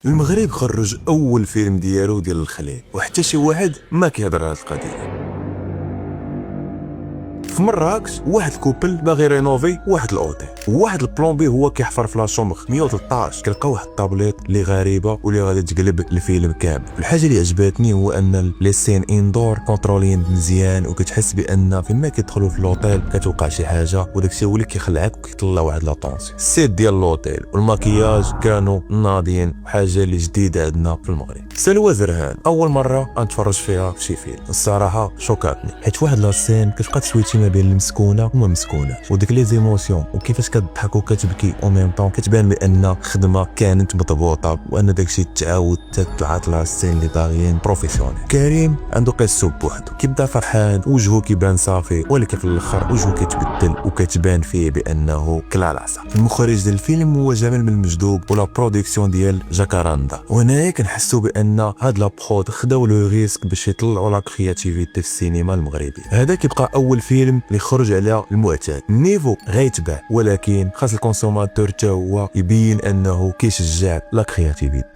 المغرب خرج اول فيلم ديالو ديال الخليل، وحتى شي واحد ما كيهضر على هاد القضيه. في مراكش واحد الكوبل باغي رينوفي واحد الاوتيل، وواحد البلومبي هو كيحفر في لاشومبر 113 كيلقى واحد الطابليت اللي غريبه واللي غادي تقلب الفيلم كامل. الحاجه اللي عجبتني هو ان لي سين اندور كونترولين مزيان، وكتحس بان فيما كيدخلوا في الاوتيل كتوقع شي حاجه، وداكشي هو اللي كيخلعك وكيطلع واحد لاطونسيون. السيت ديال الاوتيل والماكياج كانوا ناضيين، حاجه اللي جديده عندنا في المغرب. سلوى زرهان اول مره نتفرج فيها في شي فيلم، الصراحه شوكاتني، حيت واحد لا سين كتبقى تسويتي ما بين المسكونه وما مسكوناش، وديك لي زيموسيون وكيفاش كتضحك وكتبكي او ميم طون، كتبان بان خدمه كانت مضبوطه، وان داكشي تعاود تتعاط لا سين اللي باغيين بروفيسيونيل. كريم عنده قصه بوحدو، كيبدا فرحان وجهه كيبان صافي، ولكن في الاخر وجهه كيتبدل وكتبان فيه بانه كلا العصا. المخرج ديال الفيلم هو جمال من المجدوب، ولا برودكسيون ديال جاكاراندا. وهنايا كنحسوا بان هاد لا برود خداو لو ريسك باش يطلعوا لا كرياتيفيتي في السينما المغربي. هذا كيبقى اول فيلم اللي خرج على المعتاد. النيفو غيتباع، ولكن خاص الكونسوماتور حتى هو يبين انه كيشجع لا كرياتيفيتي.